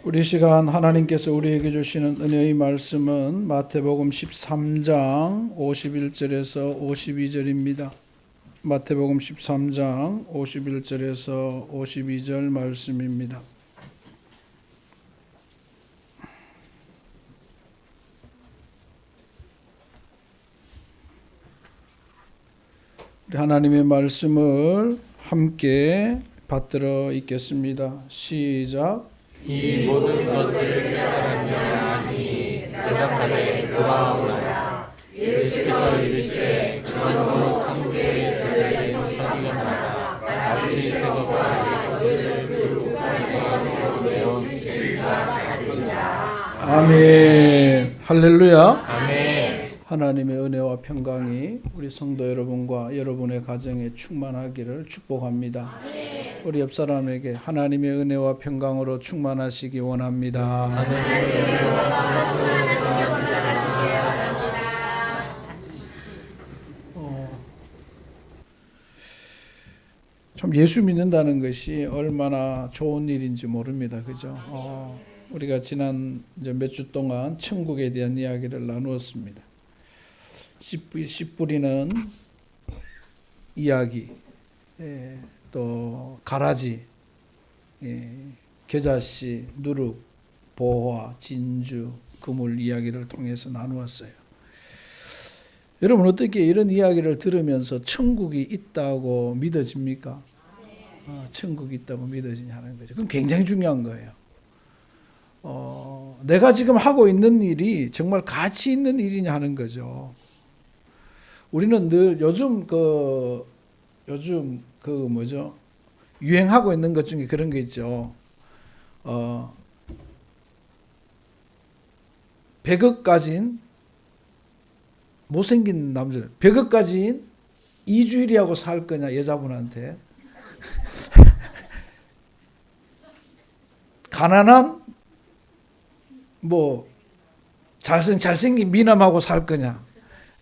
우리 시간 하나님께서 우리에게 주시는 은혜의 말씀은 마태복음 13장 51절에서 52절입니다. 마태복음 13장 51절에서 52절 말씀입니다. 우리 하나님의 말씀을 함께 받들어 읽겠습니다. 시작. 이 모든 것을 깨달으며 하시니 대답하되 그와 예수께서 이르시되 그러므로 천국에 들려진 선지자마다 다시 세속과 이것을 그 외운 진리가 같으니라. 아멘. 할렐루야. 아멘. 하나님의 은혜와 평강이 우리 성도 여러분과 여러분의 가정에 충만하기를 축복합니다. 우리 옆 사람에게 하나님의 은혜와 평강으로 충만하시기 원합니다. 참 예수 믿는다는 것이 얼마나 좋은 일인지 모릅니다. 그죠? 우리가 지난 몇 주 동안 천국에 대한 이야기를 나누었습니다. 씨 뿌리는 이야기, 또 가라지, 겨자씨, 누룩, 보화, 진주, 그물 이야기를 통해서 나누었어요. 여러분 어떻게 이런 이야기를 들으면서 천국이 있다고 믿어집니까? 천국이 있다고 믿어지냐는 거죠. 그건 굉장히 중요한 거예요. 내가 지금 하고 있는 일이 정말 가치 있는 일이냐 하는 거죠. 우리는 늘 요즘 유행하고 있는 것 중에 그런 게 있죠. 100억 가진 못생긴 남자, 100억 가진 이주일이하고 살 거냐 여자분한테. 가난한 잘생긴 미남하고 살 거냐.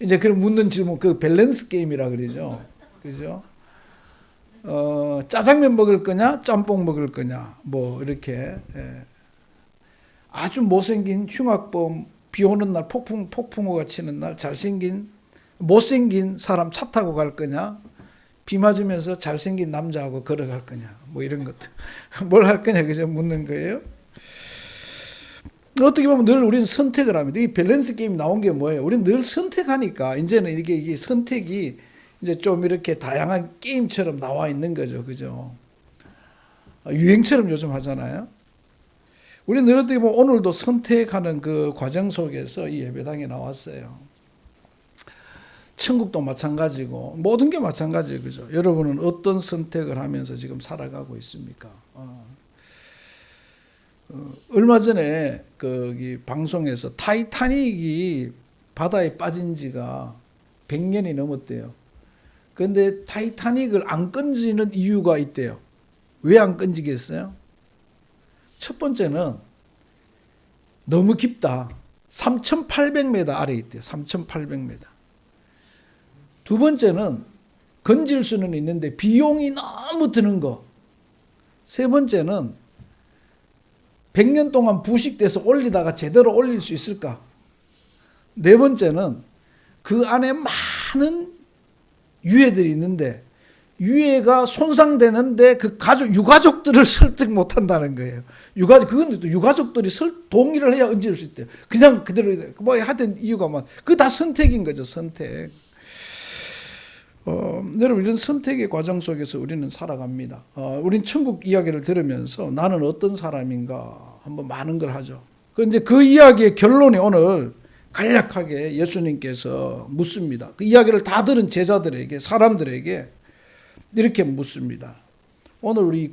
이제 그런 묻는 질문, 그 밸런스 게임이라 그러죠. 그죠? 짜장면 먹을 거냐, 짬뽕 먹을 거냐, 이렇게. 아주 못생긴 흉악범, 비 오는 날 폭풍우가 치는 날 못생긴 사람 차 타고 갈 거냐, 비 맞으면서 잘생긴 남자하고 걸어갈 거냐, 이런 것들. 뭘 할 거냐, 그죠? 묻는 거예요. 어떻게 보면 늘 우리는 선택을 합니다. 이 밸런스 게임 나온 게 뭐예요? 우리는 늘 선택하니까 이제는 이게 선택이 이제 좀 이렇게 다양한 게임처럼 나와 있는 거죠. 그죠? 유행처럼 요즘 하잖아요. 우리는 늘 어떻게 보면 오늘도 선택하는 그 과정 속에서 이 예배당에 나왔어요. 천국도 마찬가지고 모든 게 마찬가지예요. 그죠? 여러분은 어떤 선택을 하면서 지금 살아가고 있습니까? 얼마 전에 거기 방송에서 타이타닉이 바다에 빠진 지가 100년이 넘었대요. 그런데 타이타닉을 안 건지는 이유가 있대요. 왜 안 건지겠어요? 첫 번째는 너무 깊다. 3,800m 아래에 있대요. 3,800m. 두 번째는 건질 수는 있는데 비용이 너무 드는 거. 세 번째는 100년 동안 부식돼서 올리다가 제대로 올릴 수 있을까? 네 번째는 그 안에 많은 유해들이 있는데 유해가 손상되는데 그 유가족들을 설득 못 한다는 거예요. 그건 또 유가족들이 동의를 해야 얹을 수 있대요. 그냥 그대로 하여튼 이유가 그거 다 선택인 거죠. 선택. 여러분 이런 선택의 과정 속에서 우리는 살아갑니다. 우린 천국 이야기를 들으면서 나는 어떤 사람인가 한번 많은 걸 하죠. 그런데 그 이야기의 결론이 오늘 간략하게 예수님께서 묻습니다. 그 이야기를 다 들은 제자들에게 사람들에게 이렇게 묻습니다. 오늘 우리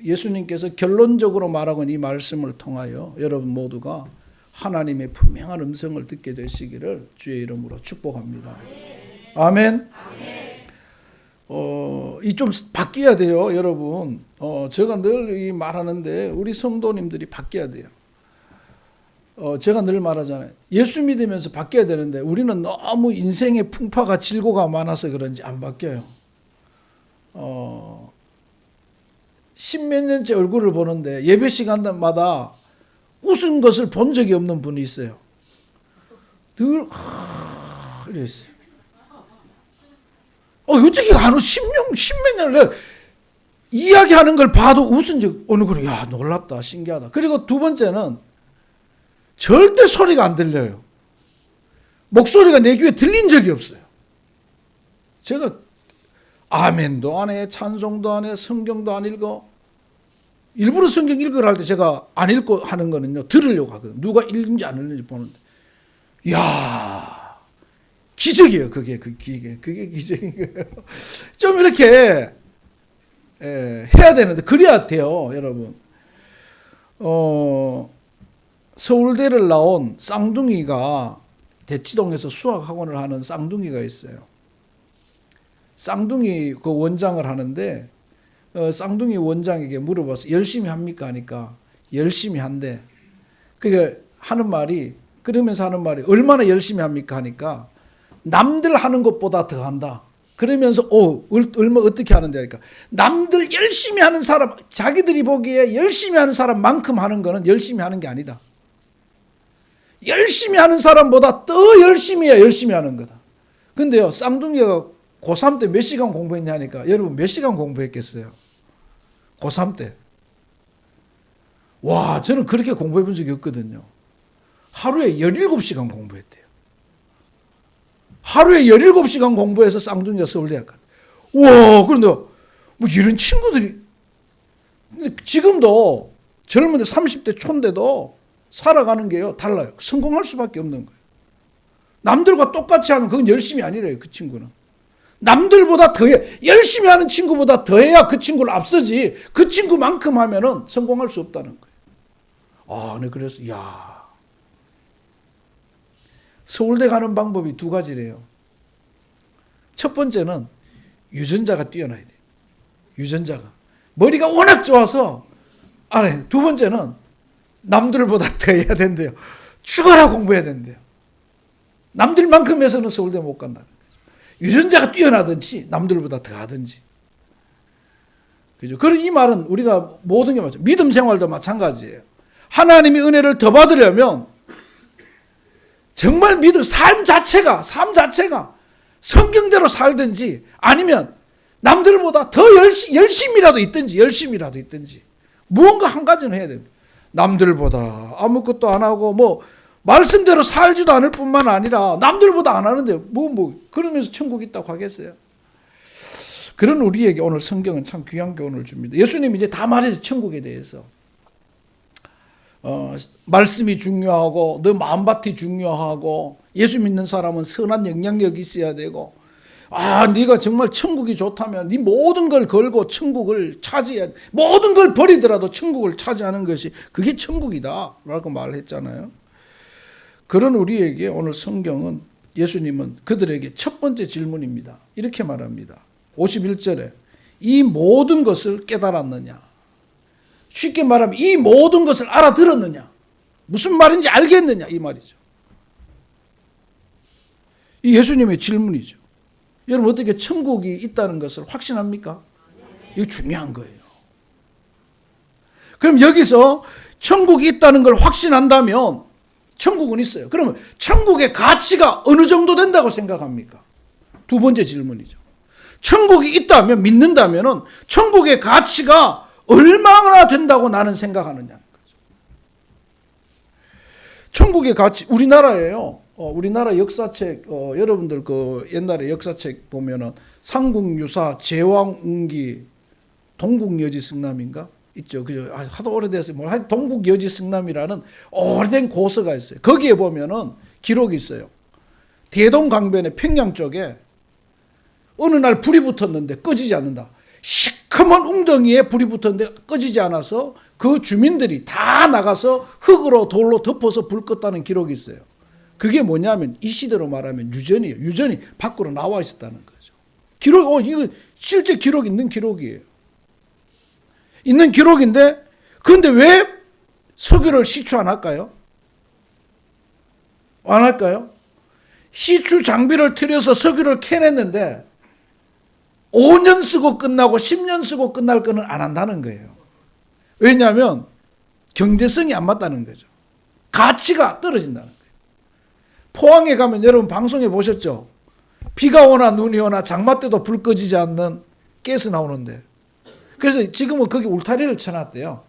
예수님께서 결론적으로 말하고 이 말씀을 통하여 여러분 모두가 하나님의 분명한 음성을 듣게 되시기를 주의 이름으로 축복합니다. 아멘. 이 좀 바뀌어야 돼요, 여러분. 제가 늘 말하는데 우리 성도님들이 바뀌어야 돼요. 제가 늘 말하잖아요. 예수 믿으면서 바뀌어야 되는데 우리는 너무 인생의 풍파가 질고가 많아서 그런지 안 바뀌어요. 십몇 년째 얼굴을 보는데 예배 시간마다 웃은 것을 본 적이 없는 분이 있어요. 늘 이랬어요. 어떻게 안 웃어? 십몇 년을 이야기하는 걸 봐도 웃은 적 어느 거를 야 놀랍다 신기하다. 그리고 두 번째는 절대 소리가 안 들려요. 목소리가 내 귀에 들린 적이 없어요. 제가 아멘도 안 해, 찬송도 안 해, 성경도 안 읽어. 일부러 성경 읽으라 할 때 제가 안 읽고 하는 거는요, 들으려고 하거든요. 누가 읽는지 안 읽는지 보는데. 이야, 기적이에요. 그게 기적인 거예요. 좀 이렇게 해야 되는데, 그래야 돼요, 여러분. 서울대를 나온 쌍둥이가 대치동에서 수학학원을 하는 쌍둥이가 있어요. 쌍둥이 그 원장을 하는데 쌍둥이 원장에게 물어봐서 열심히 합니까 하니까 열심히 한대. 그게 그러면서 하는 말이 얼마나 열심히 합니까 하니까 남들 하는 것보다 더 한다. 그러면서 얼마 어떻게 하는데 하니까 남들 열심히 하는 사람, 자기들이 보기에 열심히 하는 사람만큼 하는 거는 열심히 하는 게 아니다. 열심히 하는 사람보다 더 열심히 해야 열심히 하는 거다. 근데요, 쌍둥이가 고3 때 몇 시간 공부했냐 하니까 여러분 몇 시간 공부했겠어요? 고3 때. 와, 저는 그렇게 공부해 본 적이 없거든요. 하루에 17시간 공부했대요. 하루에 17시간 공부해서 쌍둥이가 서울대학 갔다. 와, 그런데 뭐 이런 친구들이 근데 지금도 젊은데 30대 초인데도 살아가는 게요 달라요. 성공할 수밖에 없는 거예요. 남들과 똑같이 하면 그건 열심이 아니래요. 그 친구는. 남들보다 열심히 하는 친구보다 더해야 그 친구를 앞서지 그 친구만큼 하면은 성공할 수 없다는 거예요. 네, 그래서 서울대 가는 방법이 두 가지래요. 첫 번째는 유전자가 뛰어나야 돼요. 유전자가. 머리가 워낙 좋아서 두 번째는 남들보다 더 해야 된대요. 죽어라 공부해야 된대요. 남들만큼 해서는 서울대 못 간다는 거죠. 유전자가 뛰어나든지 남들보다 더 하든지. 그죠? 그런 이 말은 우리가 모든 게 맞죠. 믿음 생활도 마찬가지예요. 하나님의 은혜를 더 받으려면 정말 믿음, 삶 자체가 성경대로 살든지 아니면 남들보다 더 열심이라도 있든지 무언가 한 가지는 해야 됩니다. 남들보다 아무것도 안 하고 말씀대로 살지도 않을 뿐만 아니라 남들보다 안 하는데 그러면서 천국 있다고 하겠어요? 그런 우리에게 오늘 성경은 참 귀한 교훈을 줍니다. 예수님이 이제 다 말해서 천국에 대해서 말씀이 중요하고 너 마음밭이 중요하고 예수 믿는 사람은 선한 영향력이 있어야 되고 네가 정말 천국이 좋다면 네 모든 걸 걸고 천국을 차지해야 돼. 모든 걸 버리더라도 천국을 차지하는 것이 그게 천국이다 라고 말했잖아요. 그런 우리에게 오늘 성경은 예수님은 그들에게 첫 번째 질문입니다. 이렇게 말합니다. 51절에 이 모든 것을 깨달았느냐? 쉽게 말하면 이 모든 것을 알아들었느냐? 무슨 말인지 알겠느냐? 이 말이죠. 이 예수님의 질문이죠. 여러분 어떻게 천국이 있다는 것을 확신합니까? 이거 중요한 거예요. 그럼 여기서 천국이 있다는 걸 확신한다면 천국은 있어요. 그러면 천국의 가치가 어느 정도 된다고 생각합니까? 두 번째 질문이죠. 천국이 있다면 믿는다면 천국의 가치가 얼마나 된다고 나는 생각하느냐는 거죠. 천국의 가치 우리나라예요. 우리나라 역사책 여러분들 그 옛날에 역사책 보면은 삼국유사 제왕운기 동국여지승남인가 있죠. 그죠? 하도 오래됐어요. 동국여지승남이라는 오래된 고서가 있어요. 거기에 보면은 기록이 있어요. 대동강변의 평양 쪽에 어느 날 불이 붙었는데 꺼지지 않는다. 시커먼 웅덩이에 불이 붙었는데 꺼지지 않아서 그 주민들이 다 나가서 흙으로 돌로 덮어서 불 껐다는 기록이 있어요. 그게 뭐냐면 이 시대로 말하면 유전이에요. 유전이 밖으로 나와 있었다는 거죠. 기록, 이거 실제 기록 있는 기록이에요. 있는 기록인데 그런데 왜 석유를 시추 안 할까요? 안 할까요? 시추 장비를 들여서 석유를 캐냈는데 5년 쓰고 끝나고 10년 쓰고 끝날 거는 안 한다는 거예요. 왜냐하면 경제성이 안 맞다는 거죠. 가치가 떨어진다는 거예요. 포항에 가면 여러분 방송에 보셨죠? 비가 오나 눈이 오나 장마 때도 불 꺼지지 않는 가스 나오는데, 그래서 지금은 거기 울타리를 쳐놨대요.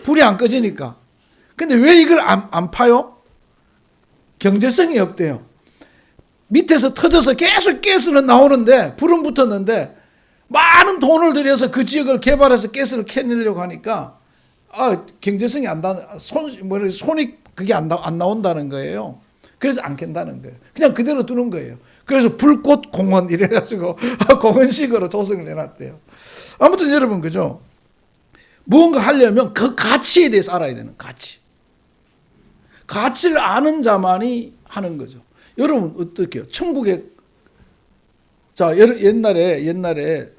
불이 안 꺼지니까. 근데 왜 이걸 안 파요? 경제성이 없대요. 밑에서 터져서 계속 가스는 나오는데, 불은 붙었는데 많은 돈을 들여서 그 지역을 개발해서 가스를 캐내려고 하니까 경제성이 손이 그게 안 나온다는 거예요. 그래서 안 캔다는 거예요. 그냥 그대로 두는 거예요. 그래서 불꽃 공원 이래가지고 공원식으로 조성을 해놨대요. 아무튼 여러분, 그죠? 무언가 하려면 그 가치에 대해서 알아야 되는 가치. 가치를 아는 자만이 하는 거죠. 여러분 어떻게요? 천국에, 자, 옛날에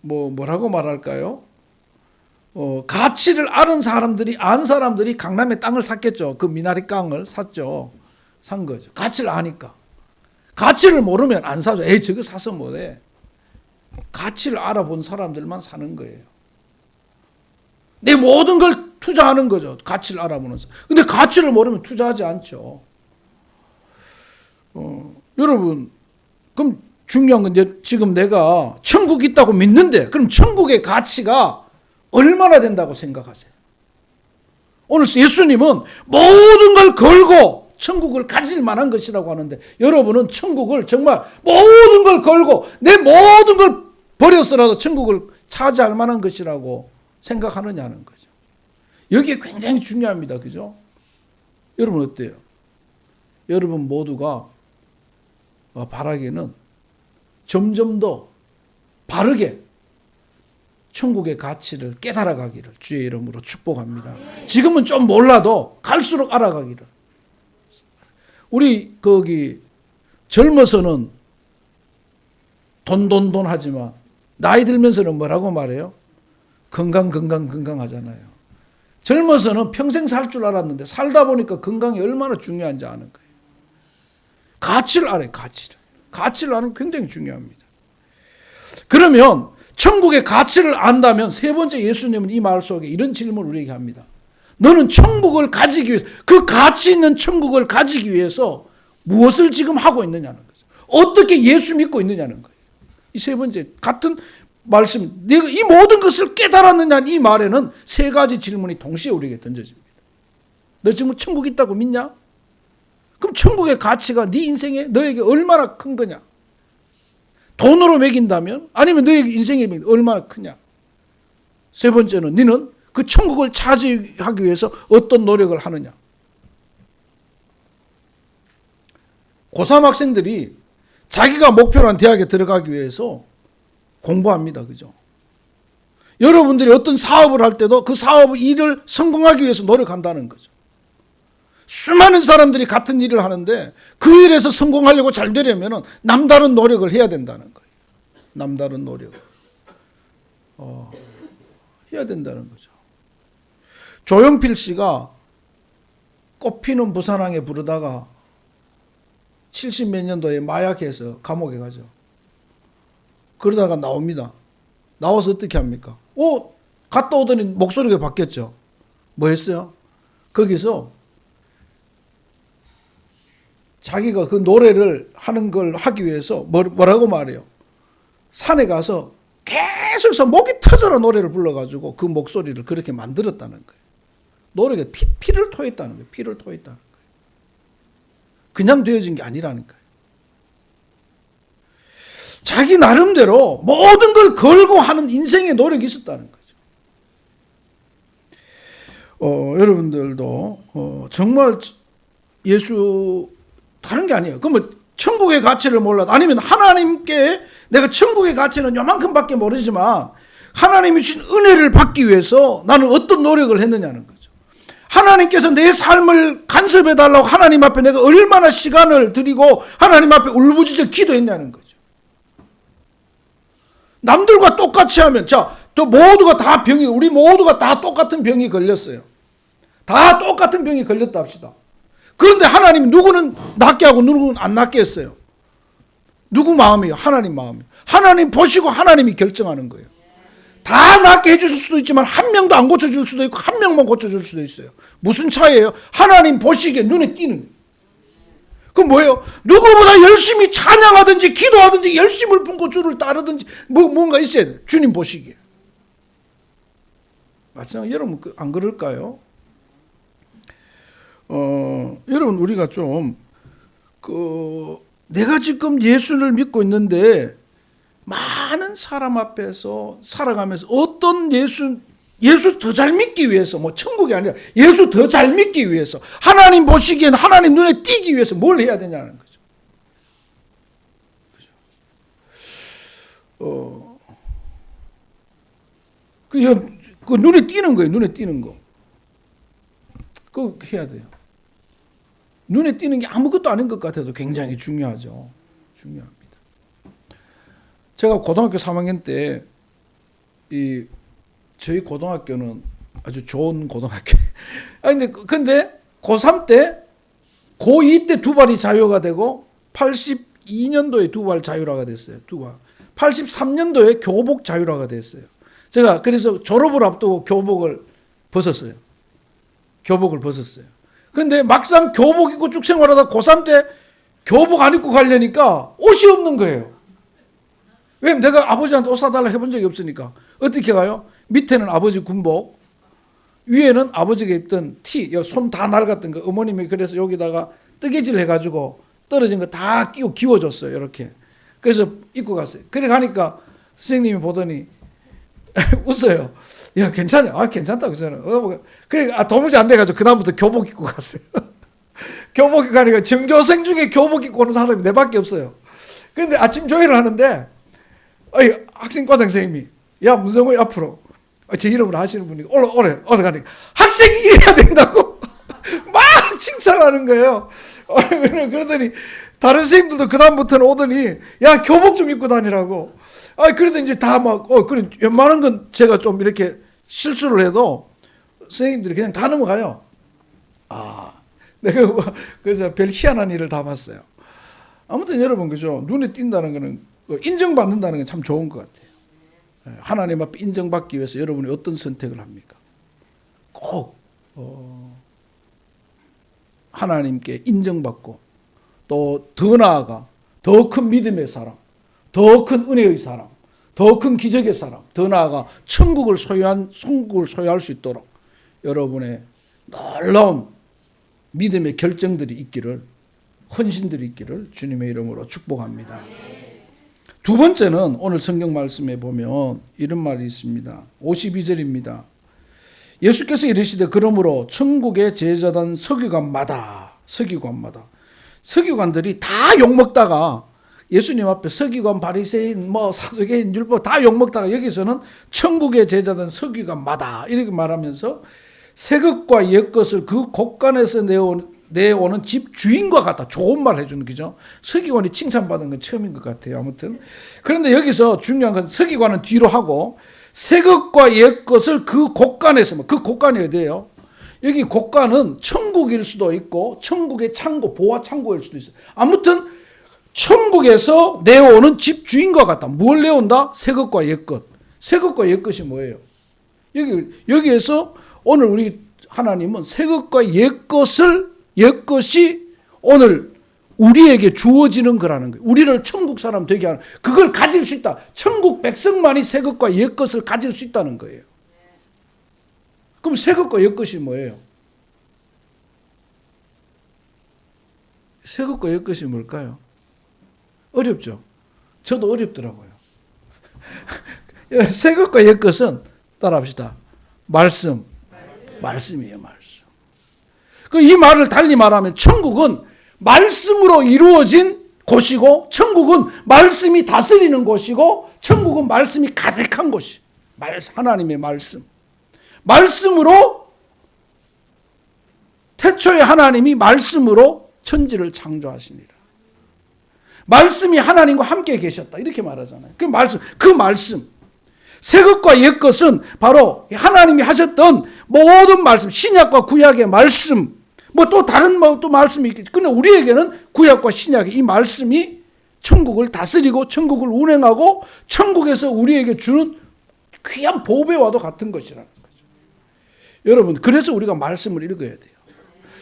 뭐라고 말할까요? 가치를 아는 사람들이 강남에 땅을 샀겠죠. 그 미나리 강을 샀죠. 산 거죠. 가치를 아니까. 가치를 모르면 안 사죠. 에이, 저거 사서 뭐해. 가치를 알아본 사람들만 사는 거예요. 내 모든 걸 투자하는 거죠. 가치를 알아보는 사람. 근데 가치를 모르면 투자하지 않죠. 여러분, 그럼 중요한 건 이제 지금 내가 천국이 있다고 믿는데, 그럼 천국의 가치가 얼마나 된다고 생각하세요? 오늘 예수님은 모든 걸 걸고 천국을 가질 만한 것이라고 하는데, 여러분은 천국을 정말 모든 걸 걸고 내 모든 걸 버려서라도 천국을 차지할 만한 것이라고 생각하느냐는 거죠. 여기에 굉장히 중요합니다. 그죠? 여러분 어때요? 여러분 모두가 바라기는 점점 더 바르게 천국의 가치를 깨달아가기를 주의 이름으로 축복합니다. 지금은 좀 몰라도 갈수록 알아가기를. 우리 거기 젊어서는 돈 하지만 나이 들면서는 뭐라고 말해요? 건강 하잖아요. 젊어서는 평생 살 줄 알았는데 살다 보니까 건강이 얼마나 중요한지 아는 거예요. 가치를 알아요. 가치를 아는 게 굉장히 중요합니다. 그러면 천국의 가치를 안다면 세 번째, 예수님은 이 말 속에 이런 질문을 우리에게 합니다. 너는 천국을 가지기 위해서, 그 가치 있는 천국을 가지기 위해서 무엇을 지금 하고 있느냐는 거죠. 어떻게 예수 믿고 있느냐는 거예요. 이 세 번째 같은 말씀, 내가 이 모든 것을 깨달았느냐, 이 말에는 세 가지 질문이 동시에 우리에게 던져집니다. 너 지금 천국 있다고 믿냐? 그럼 천국의 가치가 네 인생에 너에게 얼마나 큰 거냐? 돈으로 매긴다면, 아니면 너의 인생에 얼마나 크냐? 세 번째는 너는 그 천국을 차지하기 위해서 어떤 노력을 하느냐? 고3 학생들이 자기가 목표로 한 대학에 들어가기 위해서 공부합니다. 그죠? 여러분들이 어떤 사업을 할 때도 그 사업 일을 성공하기 위해서 노력한다는 거죠. 수많은 사람들이 같은 일을 하는데 그 일에서 성공하려고 잘 되려면 남다른 노력을 해야 된다는 거예요. 남다른 노력을 해야 된다는 거죠. 조용필 씨가 꽃피는 부산항에 부르다가 70몇 년도에 마약해서 감옥에 가죠. 그러다가 나옵니다. 나와서 어떻게 합니까? 갔다 오더니 목소리가 바뀌었죠. 뭐 했어요? 거기서 자기가 그 노래를 하는 걸 하기 위해서 뭐라고 말해요? 산에 가서 계속해서 목이 터져라 노래를 불러가지고 그 목소리를 그렇게 만들었다는 거예요. 노래가 피를 토했다는 거예요. 피를 토했다는 거예요. 그냥 되어진 게 아니라는 거예요. 자기 나름대로 모든 걸 걸고 하는 인생의 노력이 있었다는 거죠. 여러분들도 정말 예수 다른 게 아니에요. 그러면 천국의 가치를 몰라도, 아니면 하나님께 내가 천국의 가치는 요만큼밖에 모르지만 하나님이 주신 은혜를 받기 위해서 나는 어떤 노력을 했느냐는 거죠. 하나님께서 내 삶을 간섭해달라고 하나님 앞에 내가 얼마나 시간을 들이고 하나님 앞에 울부짖어 기도했냐는 거죠. 남들과 똑같이 하면, 또 모두가 다 우리 모두가 다 똑같은 병이 걸렸어요. 다 똑같은 병이 걸렸다 합시다. 그런데 하나님 누구는 낫게 하고 누구는 안 낫게 했어요. 누구 마음이에요? 하나님 마음이에요. 하나님 보시고 하나님이 결정하는 거예요. 다 낫게 해줄 수도 있지만 한 명도 안 고쳐줄 수도 있고 한 명만 고쳐줄 수도 있어요. 무슨 차이예요? 하나님 보시기에 눈에 띄는 거예요. 그럼 뭐예요? 누구보다 열심히 찬양하든지 기도하든지 열심을 품고 주를 따르든지 뭔가 있어야 돼요. 주님 보시기에. 마찬가지 여러분 안 그럴까요? 여러분 우리가 좀 내가 지금 예수를 믿고 있는데 많은 사람 앞에서 살아가면서 어떤 예수 더 잘 믿기 위해서 뭐 천국이 아니라 예수 더 잘 믿기 위해서 하나님 보시기엔 하나님 눈에 띄기 위해서 뭘 해야 되냐는 거죠. 그 눈에 띄는 거예요. 눈에 띄는 거. 그거 해야 돼요. 눈에 띄는 게 아무것도 아닌 것 같아도 굉장히 중요하죠. 중요합니다. 제가 고등학교 3학년 때 저희 고등학교는 아주 좋은 고등학교. 근데 고3 때, 고2 때 두 발이 자유가 되고 82년도에 두 발 자유화가 됐어요. 두 발. 83년도에 교복 자유화가 됐어요. 제가 그래서 졸업을 앞두고 교복을 벗었어요. 근데 막상 교복 입고 쭉 생활하다 고3 때 교복 안 입고 가려니까 옷이 없는 거예요. 왜냐면 내가 아버지한테 옷 사달라 해본 적이 없으니까. 어떻게 가요? 밑에는 아버지 군복, 위에는 아버지가 입던 티, 손 다 낡았던 거, 어머님이 그래서 여기다가 뜨개질 해가지고 떨어진 거 다 끼워 기워줬어요. 이렇게. 그래서 입고 갔어요. 그래 가니까 선생님이 보더니 웃어요. 야, 괜찮아. 아, 괜찮다고 그러잖아. 그래, 도무지 안 돼가지고 그다음부터 교복 입고 갔어요. 교복 입고 가니까 전교생 중에 교복 입고 오는 사람이 내밖에 없어요. 그런데 아침 조회를 하는데 학생과 선생님이 야, 문성호이 앞으로 제 이름으로 하시는 분이 오래 가니까 학생이 이래야 된다고 막 칭찬하는 거예요. 그러더니 다른 선생님들도 그다음부터는 오더니 야, 교복 좀 입고 다니라고. 그래도 이제 다 그래, 웬만한 건 제가 좀 이렇게 실수를 해도 선생님들이 그냥 다 넘어가요. 내가 그래서 별 희한한 일을 다 봤어요. 아무튼 여러분, 그죠? 눈에 띈다는 거는, 인정받는다는 건 참 좋은 것 같아요. 하나님 앞에 인정받기 위해서 여러분이 어떤 선택을 합니까? 꼭 하나님께 인정받고 또 더 나아가 더 큰 믿음의 사람, 더 큰 은혜의 사람, 더 큰 기적의 사람, 더 나아가 천국을 소유할 수 있도록 여러분의 놀라운 믿음의 결정들이 있기를, 헌신들이 있기를 주님의 이름으로 축복합니다. 두 번째는 오늘 성경 말씀에 보면 이런 말이 있습니다. 52절입니다. 예수께서 이르시되 그러므로 천국의 제자단 서기관마다 서기관들이 다 욕먹다가 예수님 앞에 서기관, 바리새인, 사두개인, 율법 다 욕먹다가 여기서는 천국의 제자단 서기관마다 이렇게 말하면서 새 것과 옛 것을 그 곳간에서 내오는 집 주인과 같다. 좋은 말 해주는 거죠. 서기관이 칭찬받은 건 처음인 것 같아요. 아무튼. 그런데 여기서 중요한 건 서기관은 뒤로 하고 새 것과 옛 것을 그 곳간에서, 그 곳간이 어디예요? 여기 곳간은 천국일 수도 있고 천국의 창고, 보화 창고일 수도 있어요. 아무튼 천국에서 내오는 집 주인과 같다. 뭘 내온다? 새 것과 옛 것. 새 것과 옛 것이 뭐예요? 여기에서 오늘 우리 하나님은 새 것과 옛 것이 오늘 우리에게 주어지는 거라는 거예요. 우리를 천국 사람 되게 하는, 그걸 가질 수 있다. 천국 백성만이 새 것과 옛 것을 가질 수 있다는 거예요. 그럼 새 것과 옛 것이 뭐예요? 새 것과 옛 것이 뭘까요? 어렵죠? 저도 어렵더라고요. 새 것과 옛 것은 따라합시다. 말씀이에요, 말씀. 이 말을 달리 말하면 천국은 말씀으로 이루어진 곳이고, 천국은 말씀이 다스리는 곳이고, 천국은 말씀이 가득한 곳이. 하나님의 말씀. 말씀으로, 태초에 하나님이 말씀으로 천지를 창조하시니라. 말씀이 하나님과 함께 계셨다. 이렇게 말하잖아요. 그 말씀. 새 것과 옛 것은 바로 하나님이 하셨던 모든 말씀, 신약과 구약의 말씀, 또 다른 또 말씀이 있겠죠. 그런데 우리에게는 구약과 신약의 이 말씀이 천국을 다스리고 천국을 운행하고 천국에서 우리에게 주는 귀한 보배와도 같은 것이라는 거죠. 여러분, 그래서 우리가 말씀을 읽어야 돼요.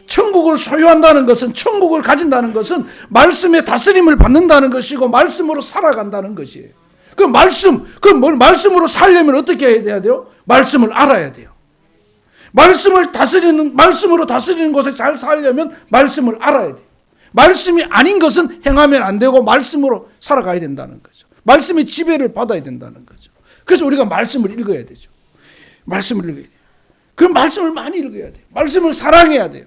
천국을 소유한다는 것은, 천국을 가진다는 것은 말씀의 다스림을 받는다는 것이고 말씀으로 살아간다는 것이에요. 말씀으로 살려면 어떻게 해야 돼요? 말씀을 알아야 돼요. 말씀으로 다스리는 곳에 잘 살려면 말씀을 알아야 돼요. 말씀이 아닌 것은 행하면 안 되고 말씀으로 살아가야 된다는 거죠. 말씀의 지배를 받아야 된다는 거죠. 그래서 우리가 말씀을 읽어야 되죠. 말씀을 읽어야 돼요. 그럼 말씀을 많이 읽어야 돼요. 말씀을 사랑해야 돼요.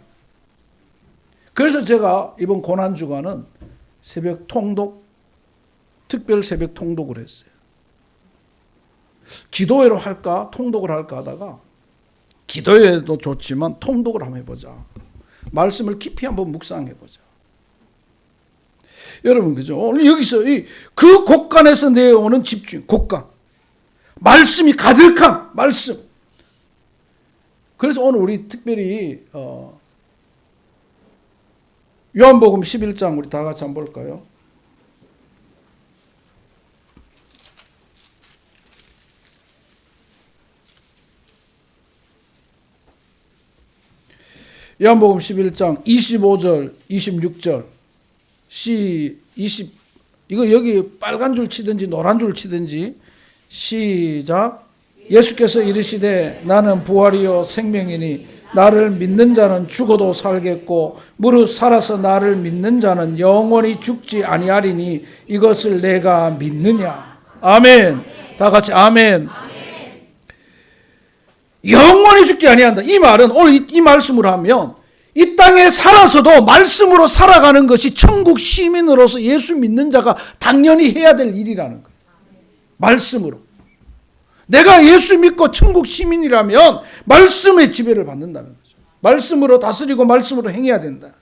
그래서 제가 이번 고난주간은 새벽 통독, 특별 새벽 통독을 했어요. 기도회로 할까 통독을 할까 하다가 기도회도 좋지만 통독을 한번 해보자. 말씀을 깊이 한번 묵상해보자. 여러분, 그죠? 오늘 여기서 그 곳간에서 내어오는 집중, 곳간. 말씀이 가득한 말씀. 그래서 오늘 우리 특별히 요한복음 11장 우리 다 같이 한번 볼까요? 요한복음 11장 25절, 26절, 이거 여기 빨간 줄 치든지 노란 줄 치든지 시작. 예수께서 이르시되 나는 부활이요 생명이니 나를 믿는 자는 죽어도 살겠고 무릇 살아서 나를 믿는 자는 영원히 죽지 아니하리니 이것을 내가 믿느냐. 아멘. 다 같이 아멘. 영원히 죽지 아니한다. 이 말은 오늘 이 말씀으로 하면 이 땅에 살아서도 말씀으로 살아가는 것이 천국 시민으로서 예수 믿는 자가 당연히 해야 될 일이라는 거예요. 말씀으로. 내가 예수 믿고 천국 시민이라면 말씀의 지배를 받는다는 거죠. 말씀으로 다스리고 말씀으로 행해야 된다.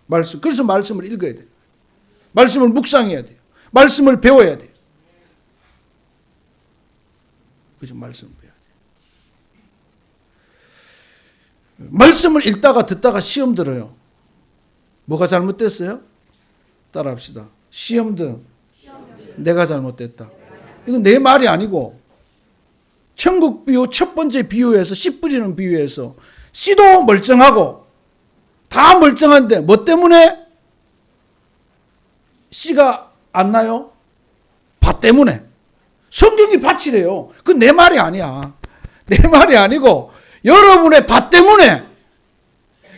말씀. 그래서 말씀을 읽어야 돼요. 말씀을 묵상해야 돼요. 말씀을 배워야 돼요. 그래서 말씀을 배워야 돼요. 말씀을 읽다가 듣다가 시험 들어요. 뭐가 잘못됐어요? 따라합시다. 시험 등 내가 잘못됐다. 이건 내 말이 아니고 천국 비유 첫 번째 비유에서 씨 뿌리는 비유에서 씨도 멀쩡하고 다 멀쩡한데 뭐 때문에 씨가 안 나요? 밭 때문에. 성경이 밭이래요. 그건 내 말이 아니야. 내 말이 아니고 여러분의 밭 때문에,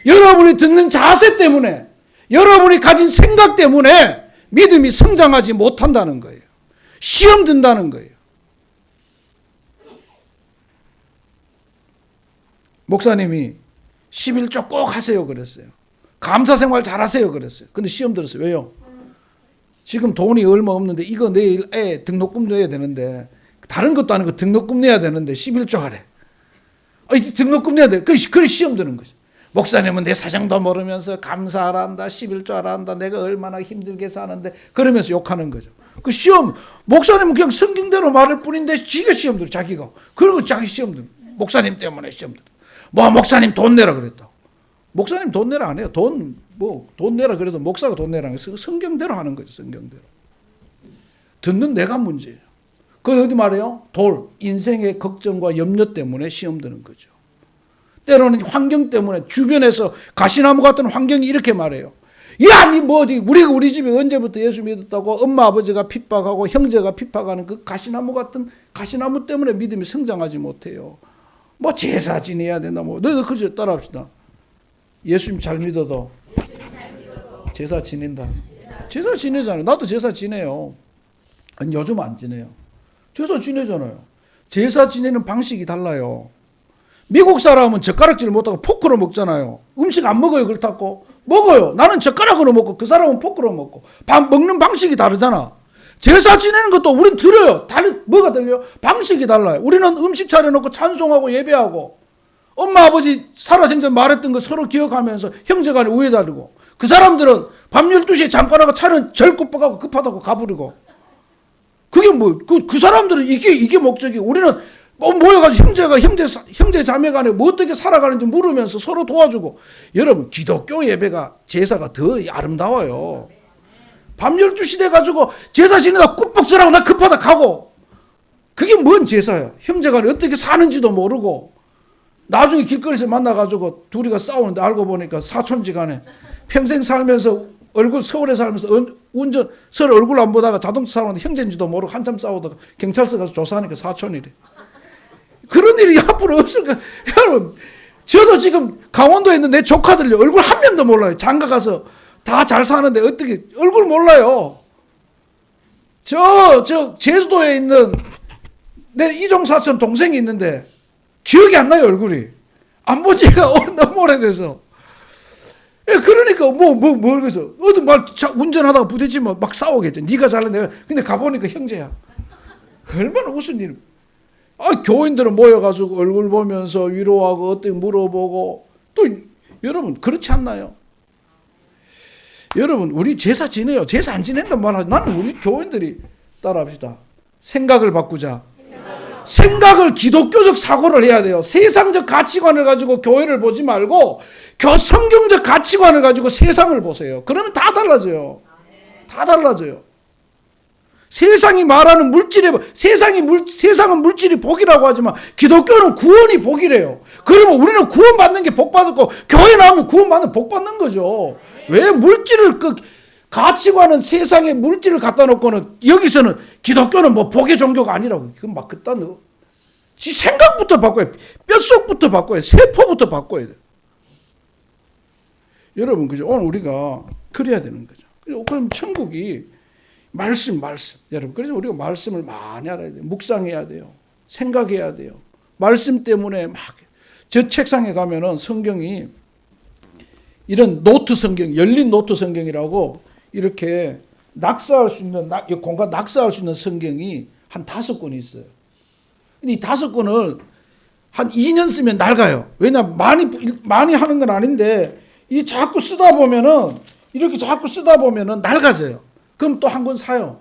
여러분이 듣는 자세 때문에, 여러분이 가진 생각 때문에 믿음이 성장하지 못한다는 거예요. 시험 든다는 거예요. 목사님이 11조 꼭 하세요 그랬어요. 감사생활 잘하세요 그랬어요. 근데 시험 들었어요. 왜요? 지금 돈이 얼마 없는데 이거 내일 애 등록금 내야 되는데 다른 것도 아니고 등록금 내야 되는데 11조 하래. 등록금 내야 돼. 그래 시험 드는 거죠. 목사님은 내 사정도 모르면서 감사하라 한다. 11조 하라 한다. 내가 얼마나 힘들게 사는데 그러면서 욕하는 거죠. 그 시험, 목사님은 그냥 성경대로 말할 뿐인데 지가 시험 들어. 자기가. 그리고 자기 시험 들어. 목사님 때문에 시험 들어. 뭐 목사님 돈 내라 그랬다. 목사님 돈 내라 안 해요. 돈 내라 그래도 목사가 돈 내라는 거 성경대로 하는 거죠. 성경대로. 듣는 내가 문제예요. 그 어디 말해요? 인생의 걱정과 염려 때문에 시험 드는 거죠. 때로는 환경 때문에 주변에서 가시나무 같은 환경이 이렇게 말해요. 야, 니 뭐 어디 우리 집에 언제부터 예수 믿었다고 엄마 아버지가 핍박하고 형제가 핍박하는 그 가시나무 같은 가시나무 때문에 믿음이 성장하지 못해요. 뭐 제사 지내야 된다. 뭐 너희들 그저 따라합시다. 예수님 잘 믿어도 제사 지낸다. 제사 지내잖아요. 나도 제사 지내요. 아니, 요즘 안 지내요. 제사 지내잖아요. 제사 지내는 방식이 달라요. 미국 사람은 젓가락질 못하고 포크로 먹잖아요. 음식 안 먹어요. 그렇다고? 먹어요. 나는 젓가락으로 먹고 그 사람은 포크로 먹고. 먹는 방식이 다르잖아. 제사 지내는 것도 우린 들어요. 뭐가 들려요? 방식이 달라요. 우리는 음식 차려놓고 찬송하고 예배하고 엄마 아버지 살아생전 말했던 거 서로 기억하면서 형제간에 우애 다르고 그 사람들은 밤 12시에 잠깐하고 차는 절급하고 급하다고 가부르고 그게 뭐 그 사람들은 이게 목적이고 우리는 모여가지고 형제 자매 간에 뭐 어떻게 살아가는지 물으면서 서로 도와주고. 여러분, 기독교 예배가 제사가 더 아름다워요. 밤 12시 돼가지고 제사 지내다 꾹뻑질하고 나 급하다 가고 그게 뭔 제사야? 형제간에 어떻게 사는지도 모르고 나중에 길거리에서 만나가지고 둘이가 싸우는데 알고 보니까 사촌지간에 평생 살면서 서울에 살면서 서로 얼굴 안 보다가 자동차 사는데 형제인지도 모르고 한참 싸우다가 경찰서 가서 조사하니까 사촌이래. 그런 일이 앞으로 없을까? 여러분, 저도 지금 강원도에 있는 내 조카들 얼굴 한 명도 몰라요. 장가 가서 다 잘 사는데 어떻게 얼굴 몰라요. 저 제주도에 있는 내 이종사촌 동생이 있는데 기억이 안 나요, 얼굴이. 안 본 지가 너무 오래돼서. 그러니까 그래서 어디 운전하다가 부딪히면 막 싸우겠죠. 네가 잘해 내가. 근데 가보니까 형제야. 얼마나 무슨 일. 교인들은 모여가지고 얼굴 보면서 위로하고 어떻게 물어보고 또 여러분 그렇지 않나요? 여러분 우리 제사 지내요. 제사 안 지낸단 말 하지. 나는 우리 교인들이 따라합시다. 생각을 바꾸자. 생각을 기독교적 사고를 해야 돼요. 세상적 가치관을 가지고 교회를 보지 말고 성경적 가치관을 가지고 세상을 보세요. 그러면 다 달라져요. 다 달라져요. 세상이 말하는 세상은 물질이 복이라고 하지만 기독교는 구원이 복이래요. 그러면 우리는 구원받는 게 복받고 교회 나오면 구원받는 복받는 거죠. 왜 물질을 가치관은 세상에 물질을 갖다 놓고는 여기서는 기독교는 뭐 복의 종교가 아니라고. 그건 막 그딴 지 생각부터 바꿔야 돼. 뼛속부터 바꿔야 돼. 세포부터 바꿔야 돼. 여러분 그죠? 오늘 우리가 그래야 되는 거죠. 그럼 천국이 말씀. 여러분 그래서 우리가 말씀을 많이 알아야 돼요. 묵상해야 돼요. 생각해야 돼요. 말씀 때문에 저 책상에 가면은 성경이 이런 노트 성경, 열린 노트 성경이라고 이렇게 낙서할 수 있는 공간 낙서할 수 있는 성경이 한 5권이 있어요. 근데 이 5권을 한 2년 쓰면 낡아요. 왜냐면 많이 하는 건 아닌데 이 자꾸 쓰다 보면은 이렇게 자꾸 쓰다 보면은 낡아져요. 그럼 또 한 권 사요.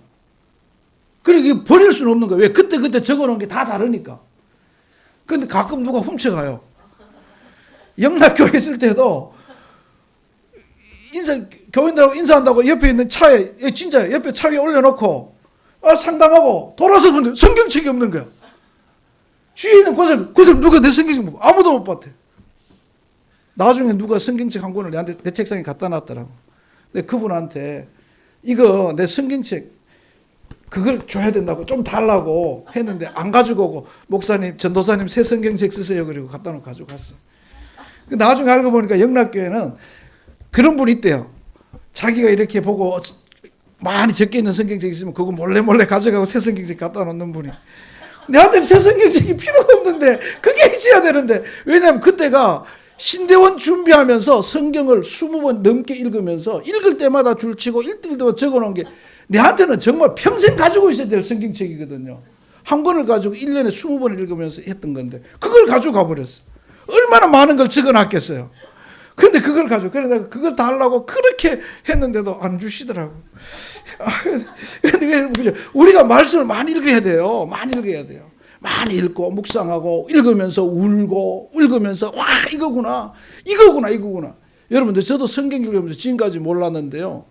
그리고 버릴 수는 없는 거예요. 왜? 그때 적어놓은 게 다 다르니까. 그런데 가끔 누가 훔쳐가요. 영락교회 있을 때도 교인들하고 인사한다고 옆에 있는 차에, 진짜 옆에 차 위에 올려놓고, 상담하고, 돌아서 보는데 성경책이 없는 거야. 주위에 있는 그 사람 누가 내 성경책 못 봐. 아무도 못 봤대. 나중에 누가 성경책 한 권을 내 책상에 갖다 놨더라고. 근데 그분한테, 이거 내 성경책, 그걸 줘야 된다고 좀 달라고 했는데, 안 가지고 오고, 목사님, 전도사님 새 성경책 쓰세요. 그리고 갖다 놓고 가지고 갔어. 나중에 알고 보니까 영락교회는 그런 분이 있대요. 자기가 이렇게 보고 많이 적혀 있는 성경책 있으면 그거 몰래 가져가고 새 성경책 갖다 놓는 분이. 내한테 새 성경책이 필요가 없는데 그게 있어야 되는데. 왜냐하면 그때가 신대원 준비하면서 성경을 20번 넘게 읽으면서 읽을 때마다 줄치고 읽을 때마다 적어놓은 게 내한테는 정말 평생 가지고 있어야 될 성경책이거든요. 한 권을 가지고 1년에 20번을 읽으면서 했던 건데 그걸 가지고 가버렸어. 얼마나 많은 걸 적어놨겠어요. 근데 그걸 가지고, 그래 내가 그거 달라고 그렇게 했는데도 안 주시더라고. 근데 우리가 말씀을 많이 읽어야 돼요. 많이 읽어야 돼요. 많이 읽고, 묵상하고, 읽으면서 울고, 읽으면서, 와, 이거구나. 여러분들, 저도 성경 읽으면서 지금까지 몰랐는데요.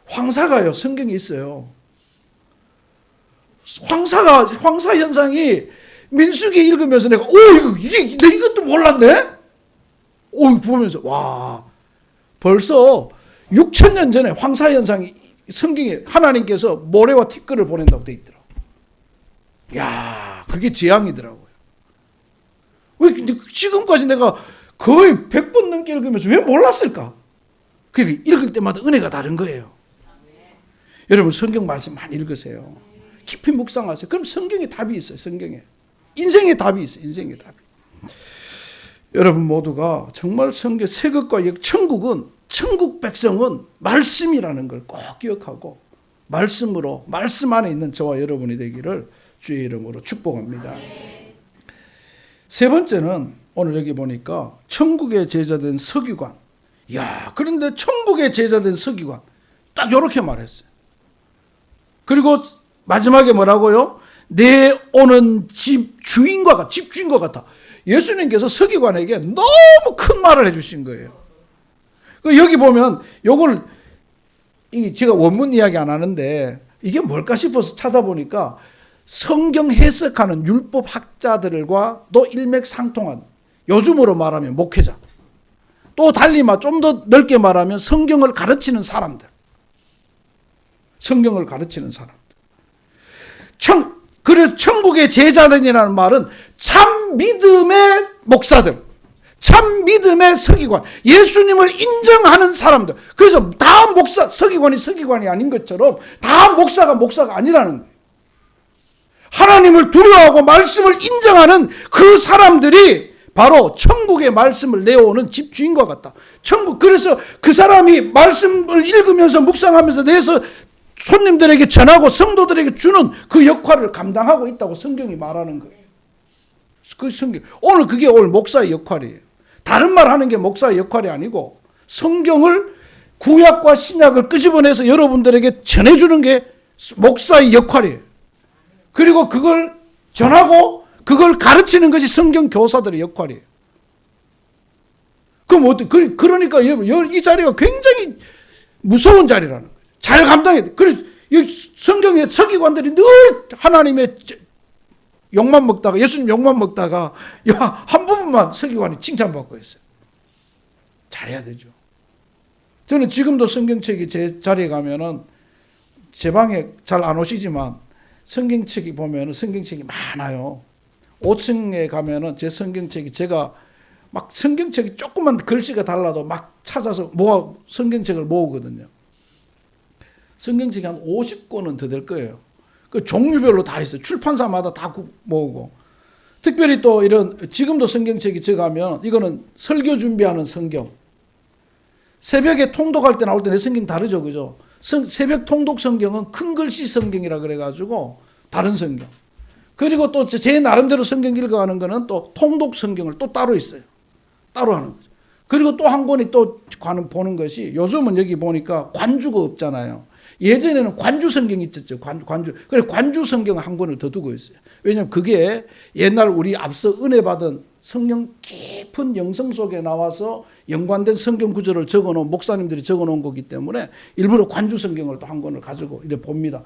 황사가요, 성경에 있어요. 황사 현상이 민수기 읽으면서 내가, 이것도 몰랐네? 보면서 와 벌써 6,000년 전에 황사현상이 성경에 하나님께서 모래와 티끌을 보낸다고 돼 있더라고요. 야 그게 재앙이더라고요. 왜 근데 지금까지 내가 거의 100번 넘게 읽으면서 왜 몰랐을까? 그게 읽을 때마다 은혜가 다른 거예요. 여러분 성경 말씀 많이 읽으세요. 깊이 묵상하세요. 그럼 성경에 답이 있어요. 성경에 인생의 답이 있어요. 인생의 답이. 여러분 모두가 정말 새 것과 천국 백성은 말씀이라는 걸 꼭 기억하고 말씀 안에 있는 저와 여러분이 되기를 주의 이름으로 축복합니다. 세 번째는 오늘 여기 보니까 천국의 제자된 서기관. 그런데 천국의 제자된 서기관 딱 이렇게 말했어요. 그리고 마지막에 뭐라고요? 내 오는 집 주인과 같아. 예수님께서 서기관에게 너무 큰 말을 해주신 거예요. 여기 보면 요걸 제가 원문 이야기 안 하는데 이게 뭘까 싶어서 찾아보니까 성경 해석하는 율법학자들과 또 일맥상통한, 요즘으로 말하면 목회자, 또 달리 좀 더 넓게 말하면 성경을 가르치는 사람들. 성경을 가르치는 사람들. 그래서 천국의 제자들이라는 말은 참 믿음의 목사들, 참 믿음의 서기관, 예수님을 인정하는 사람들. 그래서 다 목사, 서기관이 아닌 것처럼 다 목사가 아니라는 거예요. 하나님을 두려워하고 말씀을 인정하는 그 사람들이 바로 천국의 말씀을 내어오는 집주인과 같다. 그래서 그 사람이 말씀을 읽으면서 묵상하면서 내서 손님들에게 전하고 성도들에게 주는 그 역할을 감당하고 있다고 성경이 말하는 거예요. 그 성경. 그게 오늘 목사의 역할이에요. 다른 말 하는 게 목사의 역할이 아니고 성경을, 구약과 신약을 끄집어내서 여러분들에게 전해주는 게 목사의 역할이에요. 그리고 그걸 전하고 그걸 가르치는 것이 성경 교사들의 역할이에요. 그럼 그러니까 이 자리가 굉장히 무서운 자리라는 거예요. 잘 감당해야 돼. 그래, 성경의 서기관들이 늘 하나님의 욕만 먹다가, 예수님 욕만 먹다가, 한 부분만 서기관이 칭찬받고 있어요. 잘해야 되죠. 저는 지금도 성경책이 제 자리에 가면은, 제 방에 잘 안 오시지만, 성경책이 보면은 성경책이 많아요. 5층에 가면은 제 성경책이, 제가 막 성경책이 조금만 글씨가 달라도 막 찾아서 성경책을 모으거든요. 성경책이 한 50권은 더 될 거예요. 그 종류별로 다 있어요. 출판사마다 다 모으고. 특별히 또 지금도 성경책이 제가면 이거는 설교 준비하는 성경. 새벽에 통독할 때 나올 때 내 성경 다르죠, 그죠? 새벽 통독 성경은 큰 글씨 성경이라 그래가지고 다른 성경. 그리고 또 제 나름대로 성경 읽어가는 거는 또 통독 성경을 또 따로 있어요. 따로 하는 거죠. 그리고 또 한 권이 또 보는 것이, 요즘은 여기 보니까 관주가 없잖아요. 예전에는 관주 성경이 있었죠. 관주. 그래서 관주 성경 한 권을 더 두고 있어요. 왜냐하면 그게 옛날 우리 앞서 은혜 받은 성령 깊은 영성 속에 나와서 연관된 성경 구절을 적어놓은, 목사님들이 적어놓은 거기 때문에 일부러 관주 성경을 또 한 권을 가지고 이렇게 봅니다.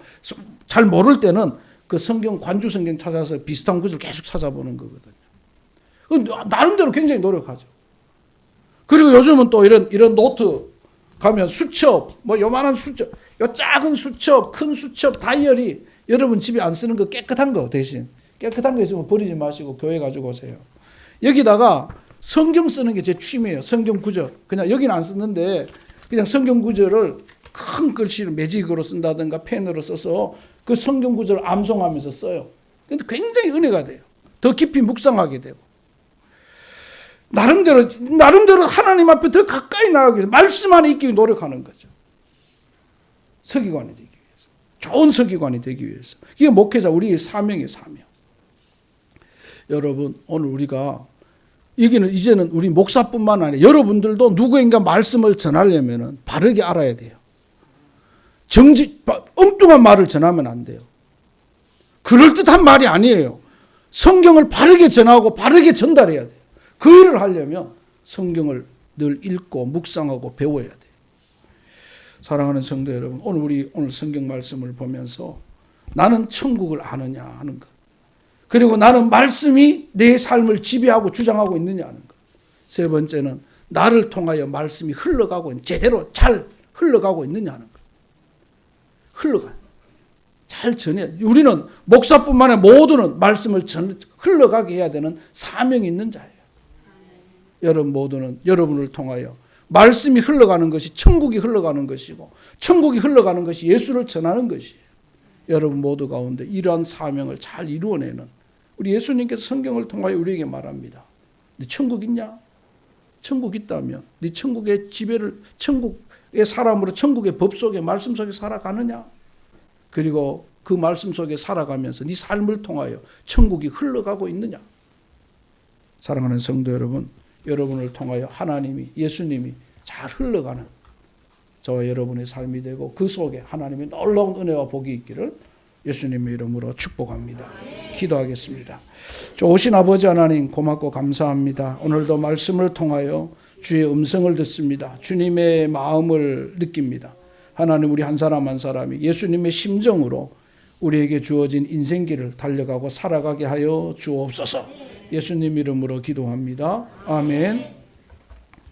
잘 모를 때는 그 성경, 관주 성경 찾아서 비슷한 구절 계속 찾아보는 거거든요. 나름대로 굉장히 노력하죠. 그리고 요즘은 또 이런 노트 가면 수첩, 요만한 수첩, 요 작은 수첩, 큰 수첩, 다이어리, 여러분 집에 안 쓰는 거 깨끗한 거 대신, 깨끗한 거 있으면 버리지 마시고 교회 가지고 오세요. 여기다가 성경 쓰는 게 제 취미예요. 성경 구절. 그냥 여기는 안 쓰는데 그냥 성경 구절을 큰 글씨로 매직으로 쓴다든가 펜으로 써서 그 성경 구절을 암송하면서 써요. 근데 굉장히 은혜가 돼요. 더 깊이 묵상하게 되고. 나름대로 하나님 앞에 더 가까이 나가기 위해서 말씀 안에 있기 위해 노력하는 거죠. 서기관이 되기 위해서. 좋은 서기관이 되기 위해서. 이게 목회자, 우리의 사명이에요, 사명. 여러분, 오늘 우리가, 여기는 이제는 우리 목사뿐만 아니라 여러분들도 누구인가 말씀을 전하려면 바르게 알아야 돼요. 엉뚱한 말을 전하면 안 돼요. 그럴듯한 말이 아니에요. 성경을 바르게 전하고 바르게 전달해야 돼요. 그 일을 하려면 성경을 늘 읽고 묵상하고 배워야 돼요. 사랑하는 성도 여러분, 오늘 성경 말씀을 보면서 나는 천국을 아느냐 하는 것. 그리고 나는 말씀이 내 삶을 지배하고 주장하고 있느냐 하는 것. 세 번째는 나를 통하여 말씀이 제대로 잘 흘러가고 있느냐 하는 것. 흘러가요. 잘 전해. 우리는 목사뿐만 아니라 모두는 말씀을 흘러가게 해야 되는 사명이 있는 자예요. 여러분 모두는 여러분을 통하여 말씀이 흘러가는 것이 천국이 흘러가는 것이고, 천국이 흘러가는 것이 예수를 전하는 것이에요. 여러분 모두 가운데 이러한 사명을 잘 이루어내는, 우리 예수님께서 성경을 통하여 우리에게 말합니다. 네 천국 있냐? 천국 있다면 네 천국의 지배를, 천국의 사람으로 천국의 법 속에, 말씀 속에 살아가느냐? 그리고 그 말씀 속에 살아가면서 네 삶을 통하여 천국이 흘러가고 있느냐? 사랑하는 성도 여러분, 여러분을 통하여 하나님이, 예수님이 잘 흘러가는 저와 여러분의 삶이 되고, 그 속에 하나님의 놀라운 은혜와 복이 있기를 예수님의 이름으로 축복합니다. 기도하겠습니다. 좋으신 아버지 하나님, 고맙고 감사합니다. 오늘도 말씀을 통하여 주의 음성을 듣습니다. 주님의 마음을 느낍니다. 하나님, 우리 한 사람 한 사람이 예수님의 심정으로 우리에게 주어진 인생길을 달려가고 살아가게 하여 주옵소서. 예수님 이름으로 기도합니다. 아멘.